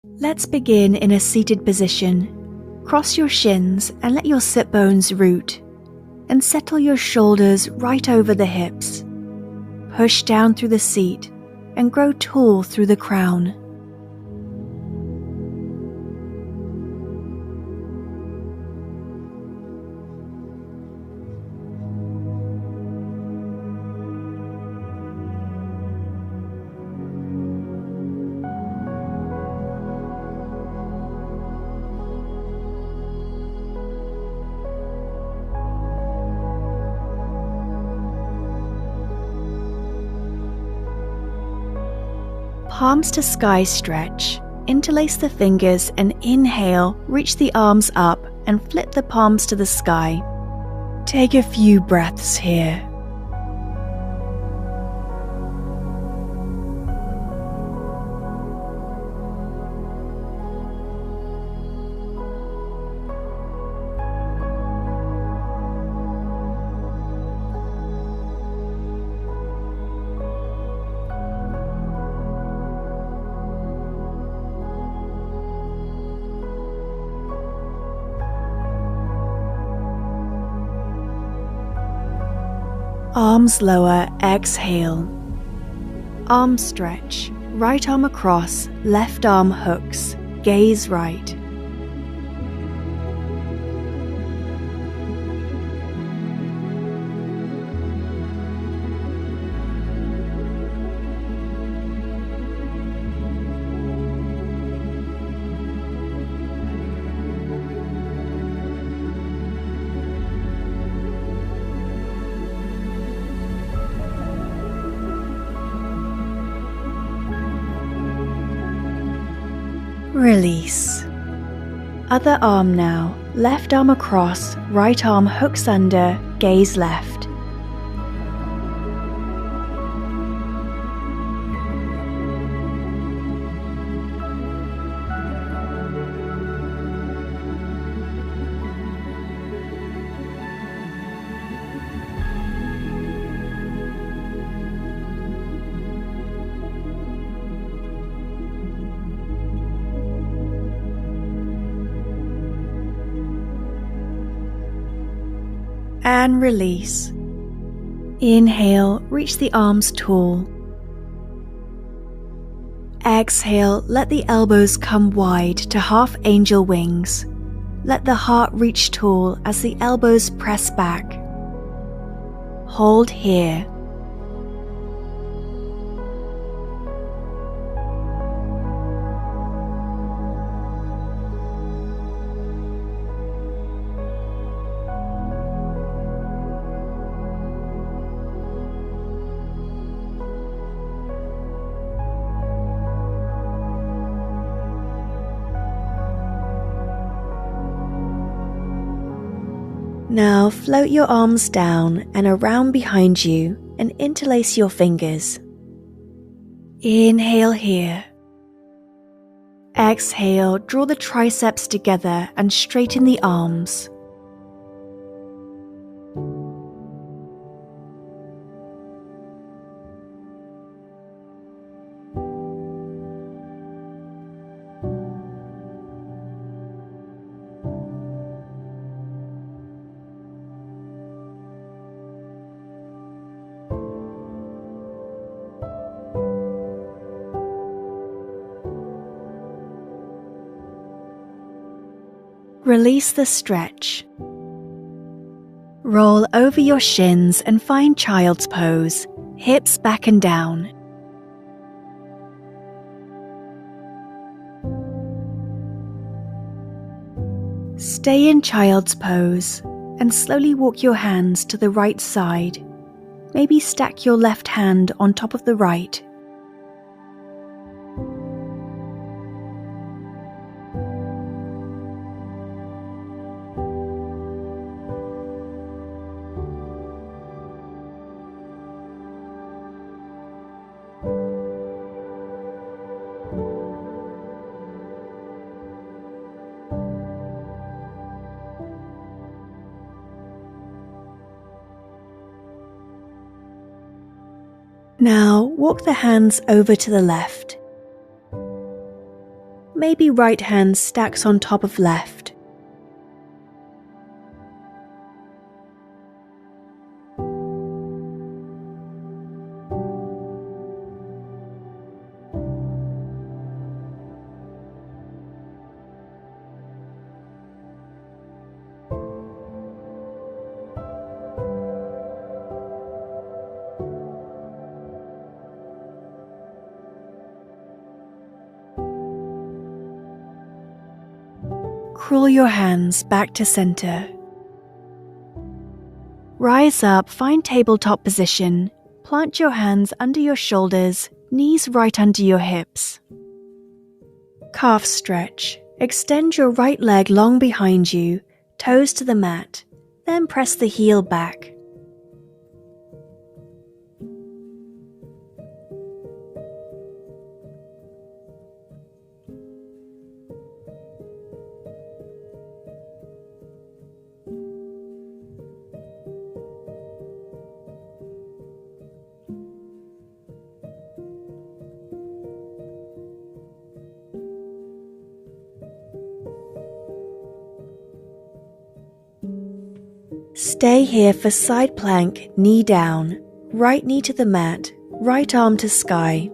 Let's begin in a seated position. Cross your shins and let your sit bones root. And settle your shoulders right over the hips. Push down through the seat and grow tall through the crown. Palms to sky stretch. Interlace the fingers and inhale, reach the arms up and flip the palms to the sky. Take a few breaths here. Arms lower, exhale. Arm stretch, right arm across, left arm hooks, gaze right. Release. Other arm now, left arm across, right arm hooks under, gaze left. And release. Inhale, reach the arms tall. Exhale, let the elbows come wide to half angel wings. Let the heart reach tall as the elbows press back. Hold here. Now float your arms down and around behind you and interlace your fingers. Inhale here. Exhale, draw the triceps together and straighten the arms. Release the stretch. Roll over your shins and find child's pose, hips back and down. Stay in child's pose and slowly walk your hands to the right side. Maybe stack your left hand on top of the right. Now walk the hands over to the left. Maybe right hand stacks on top of left. Crawl your hands back to center. Rise up, find tabletop position. Plant your hands under your shoulders, knees right under your hips. Calf stretch. Extend your right leg long behind you, toes to the mat, then press the heel back. Stay here for side plank, knee down, right knee to the mat, right arm to sky.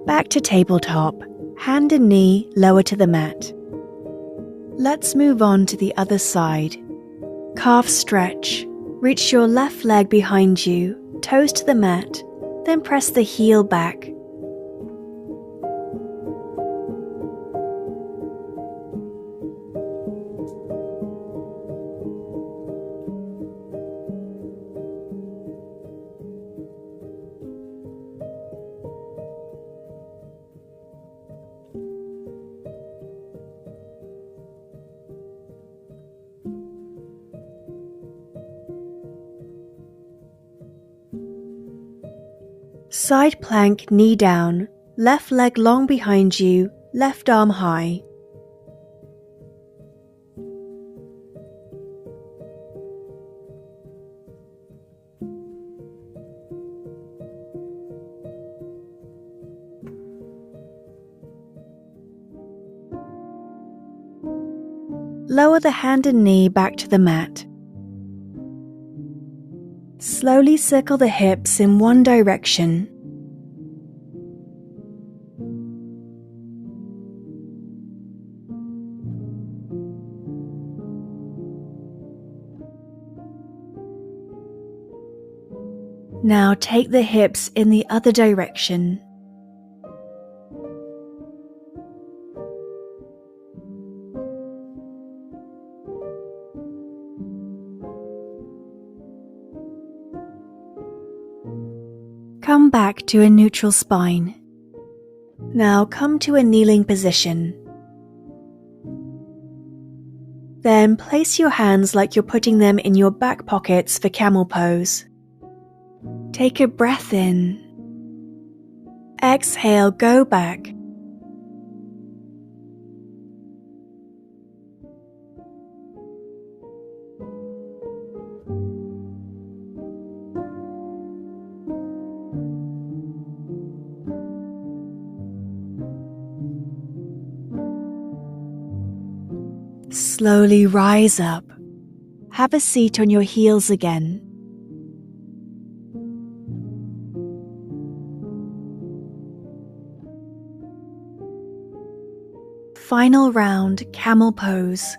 Back to tabletop, hand and knee lower to the mat. Let's move on to the other side. Calf stretch. Reach your left leg behind you, toes to the mat, then press the heel back. Side plank, knee down, left leg long behind you, left arm high. Lower the hand and knee back to the mat. Slowly circle the hips in one direction. Now take the hips in the other direction. Come back to a neutral spine. Now come to a kneeling position. Then place your hands like you're putting them in your back pockets for camel pose. Take a breath in. Exhale, go back. Slowly rise up. Have a seat on your heels again. Final round, camel pose.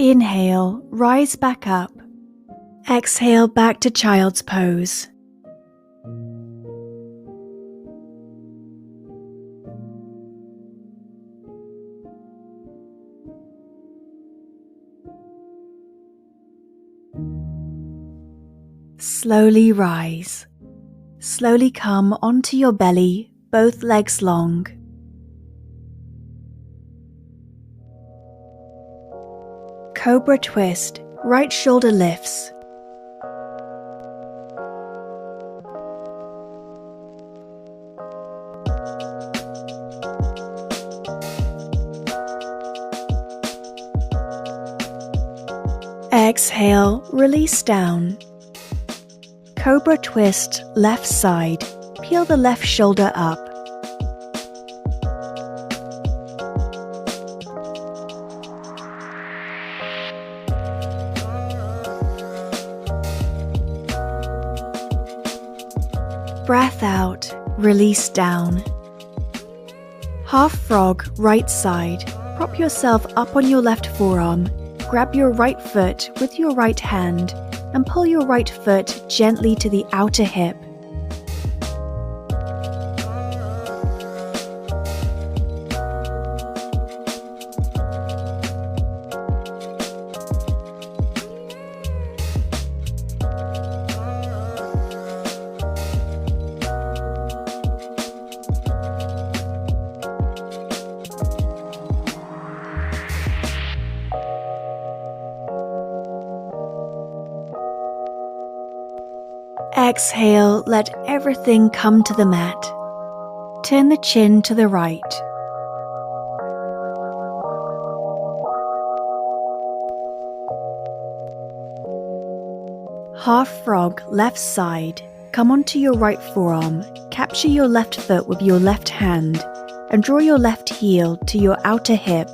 Inhale, rise back up. Exhale back to child's pose. Slowly rise. Slowly come onto your belly, both legs long. Cobra twist, right shoulder lifts. Exhale, release down. Cobra twist, left side. Peel the left shoulder up. Breath out, release down. Half frog, right side. Prop yourself up on your left forearm. Grab your right foot with your right hand and pull your right foot gently to the outer hip. Exhale, let everything come to the mat. Turn the chin to the right. Half frog, left side. Come onto your right forearm. Capture your left foot with your left hand and draw your left heel to your outer hip.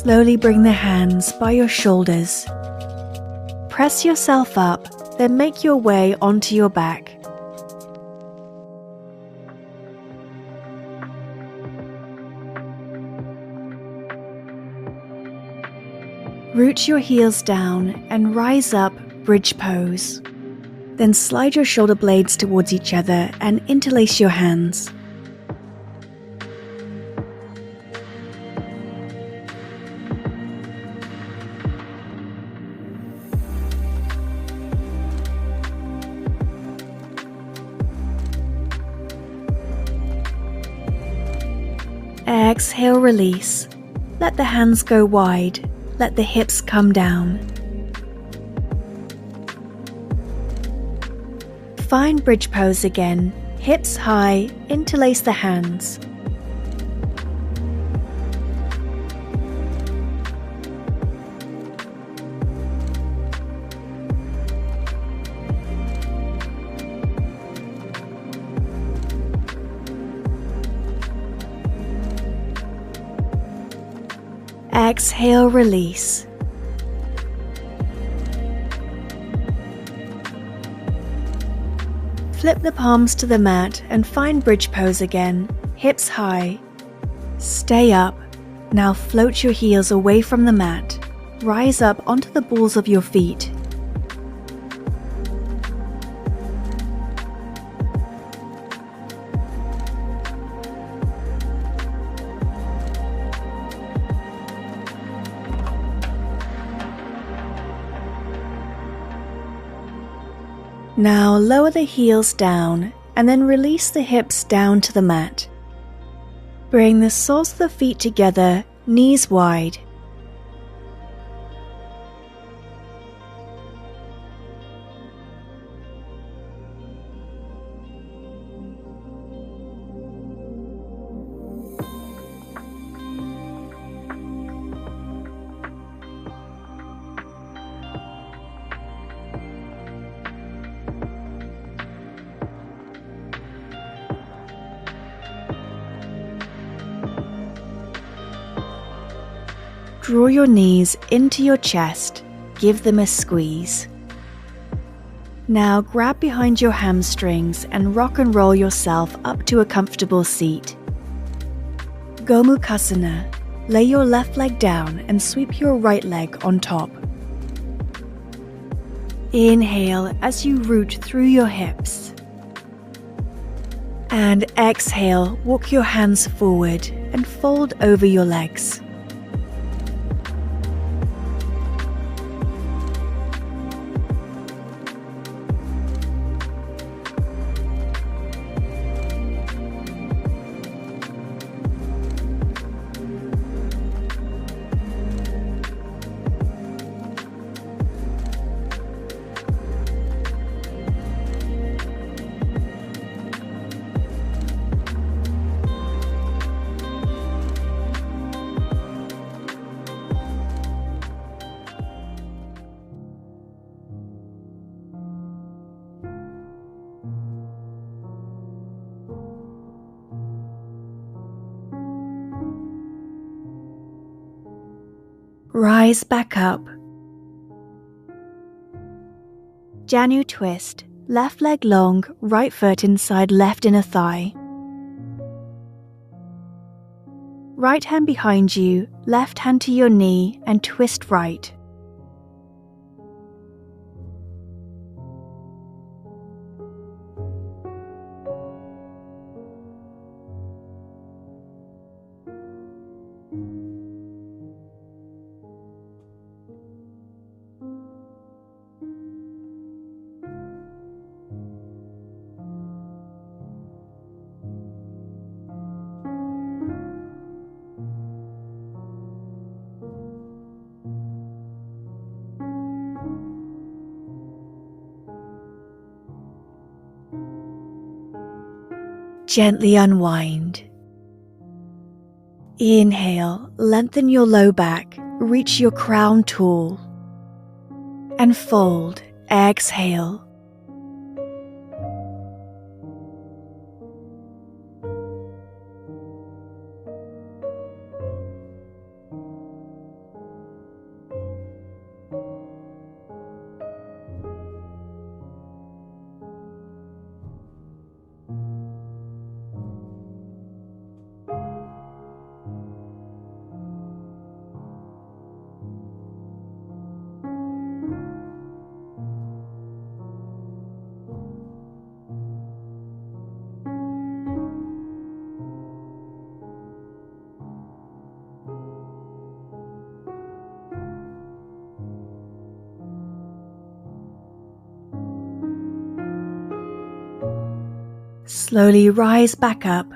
Slowly bring the hands by your shoulders. Press yourself up, then make your way onto your back. Root your heels down and rise up, bridge pose. Then slide your shoulder blades towards each other and interlace your hands. Exhale, release. Let the hands go wide. Let the hips come down. Find bridge pose again. Hips high, interlace the hands. Exhale, release. Flip the palms to the mat and find bridge pose again, hips high. Stay up. Now float your heels away from the mat. Rise up onto the balls of your feet. Now lower the heels down and then release the hips down to the mat. Bring the soles of the feet together, knees wide. Draw your knees into your chest, give them a squeeze. Now grab behind your hamstrings and rock and roll yourself up to a comfortable seat. Gomukhasana. Lay your left leg down and sweep your right leg on top. Inhale as you root through your hips. And exhale, walk your hands forward and fold over your legs. Rise back up. Janu twist. Left leg long, right foot inside left inner thigh. Right hand behind you, left hand to your knee and twist right. Gently unwind. Inhale, lengthen your low back, reach your crown tall. And fold, exhale. Slowly rise back up.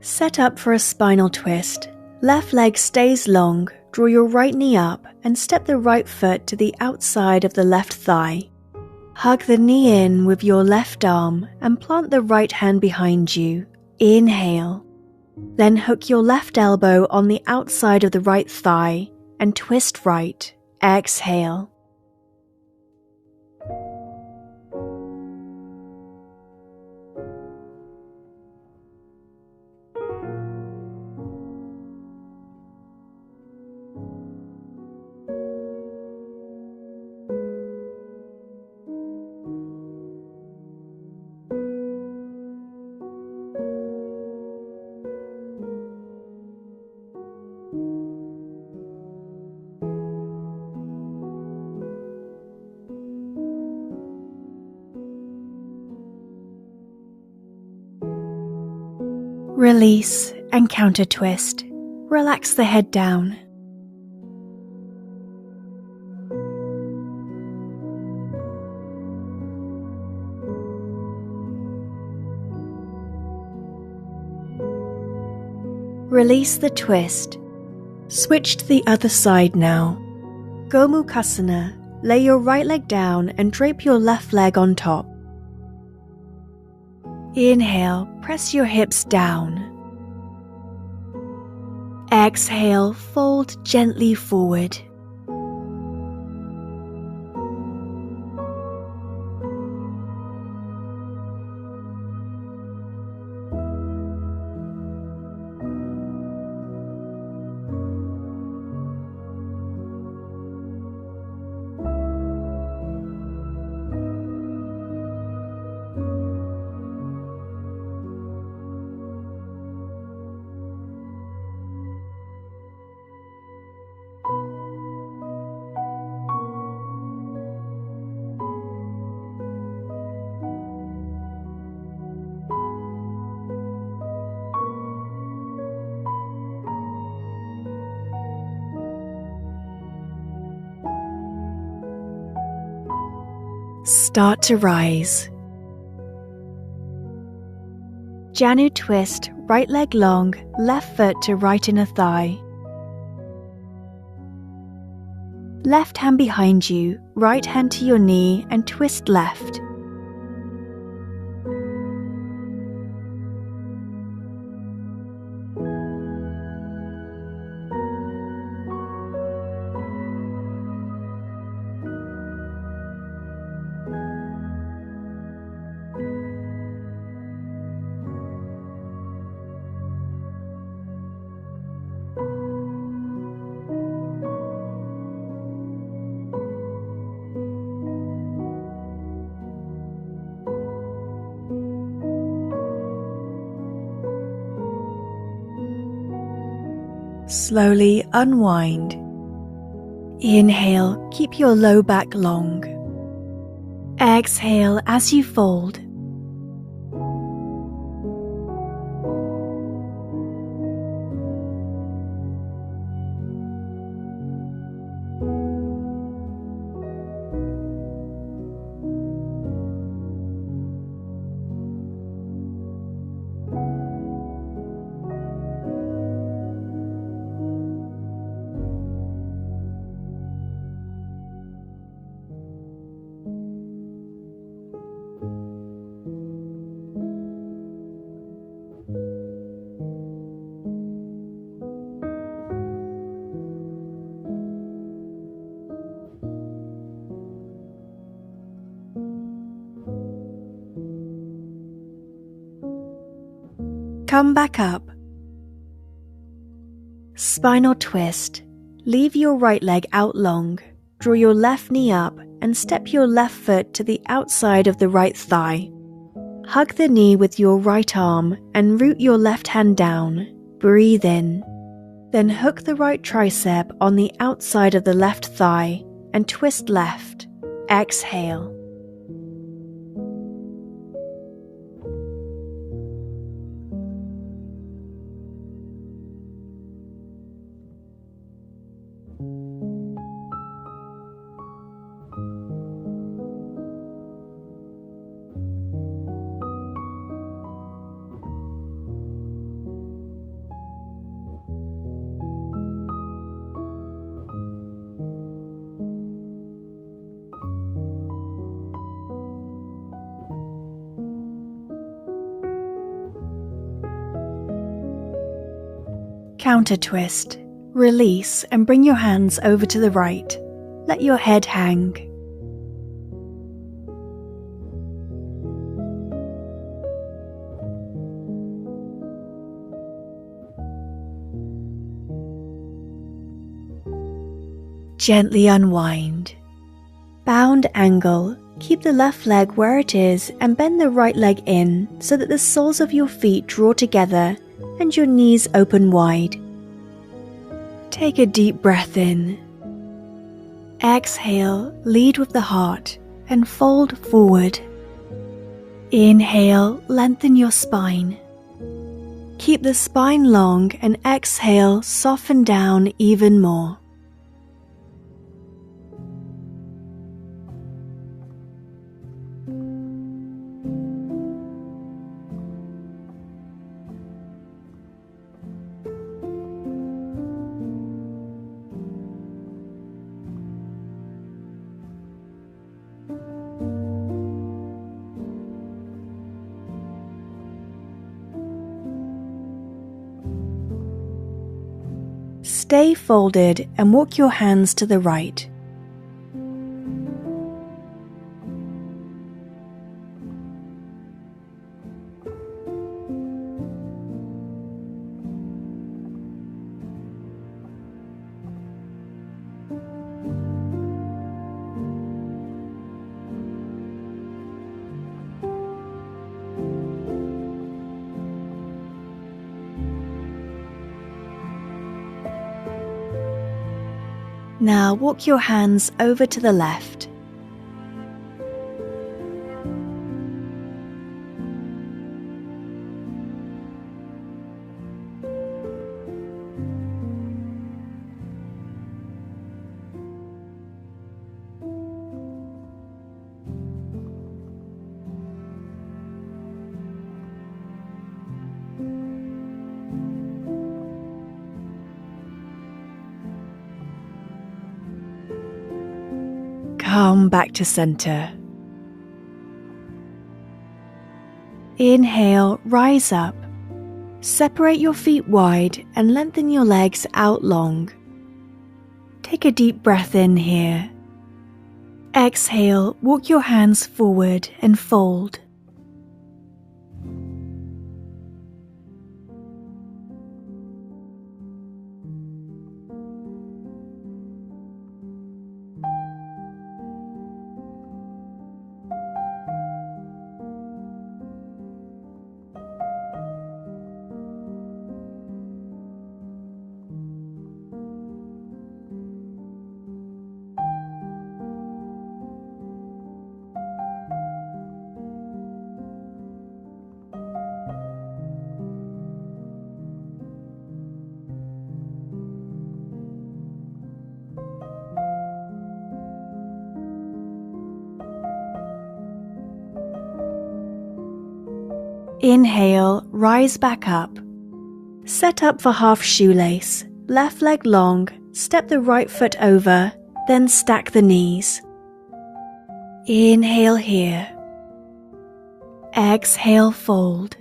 Set up for a spinal twist. Left leg stays long, draw your right knee up and step the right foot to the outside of the left thigh. Hug the knee in with your left arm and plant the right hand behind you. Inhale. Then hook your left elbow on the outside of the right thigh and twist right. Exhale. Release and counter twist. Relax the head down. Release the twist. Switch to the other side now. Gomukhasana. Lay your right leg down and drape your left leg on top. Inhale, press your hips down. Exhale, fold gently forward. Start to rise. Janu twist, right leg long, left foot to right inner thigh. Left hand behind you, right hand to your knee and twist left. Slowly unwind. Inhale, keep your low back long. Exhale as you fold. Come back up. Spinal twist. Leave your right leg out long. Draw your left knee up and step your left foot to the outside of the right thigh. Hug the knee with your right arm and root your left hand down. Breathe in. Then hook the right tricep on the outside of the left thigh and twist left. Exhale. Counter twist. Release and bring your hands over to the right. Let your head hang. Gently unwind. Bound angle. Keep the left leg where it is and bend the right leg in so that the soles of your feet draw together and your knees open wide. Take a deep breath in. Exhale, lead with the heart and fold forward. Inhale, lengthen your spine. Keep the spine long and exhale, soften down even more. Stay folded and walk your hands to the right. Now walk your hands over to the left. come back to center. Inhale, rise up. Separate your feet wide and lengthen your legs out long. Take a deep breath in here. Exhale, walk your hands forward and fold. Inhale, rise back up. Set up for half shoelace, left leg long, step the right foot over, then stack the knees. Inhale here. Exhale, fold.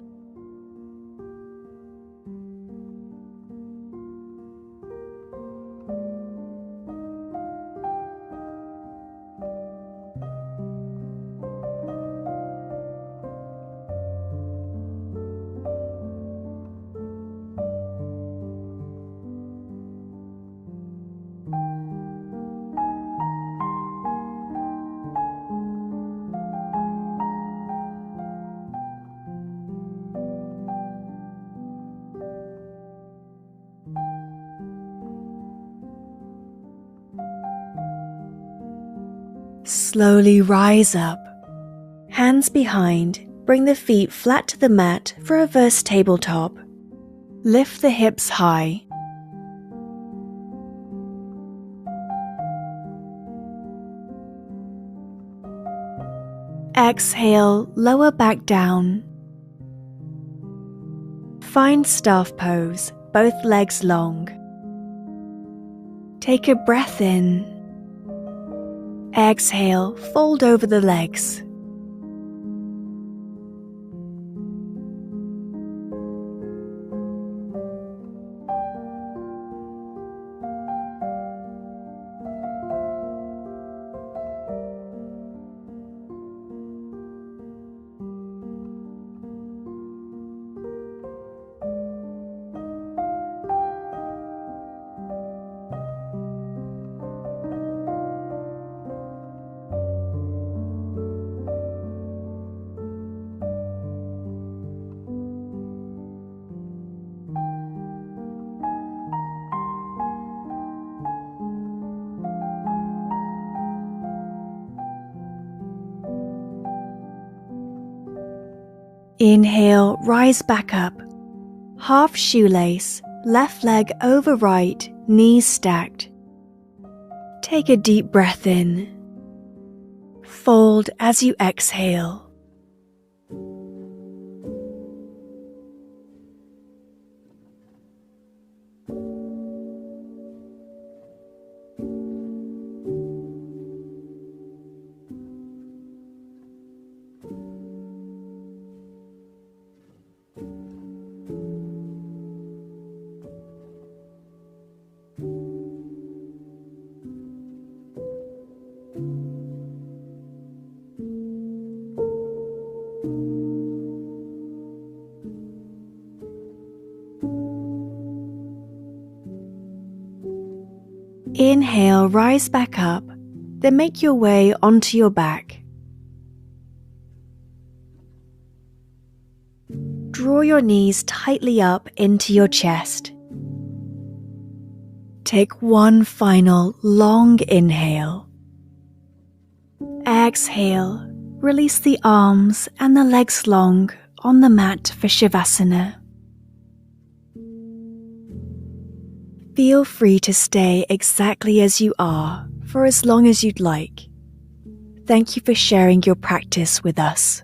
Slowly rise up. Hands behind, bring the feet flat to the mat for reverse tabletop. Lift the hips high. Exhale, lower back down. Find staff pose, both legs long. Take a breath in. Exhale, fold over the legs. Inhale, rise back up. Half shoelace, left leg over right, knees stacked. Take a deep breath in. Fold as you exhale. Inhale, rise back up, then make your way onto your back. Draw your knees tightly up into your chest. Take one final long inhale. Exhale, release the arms and the legs long on the mat for Shavasana. Feel free to stay exactly as you are for as long as you'd like. Thank you for sharing your practice with us.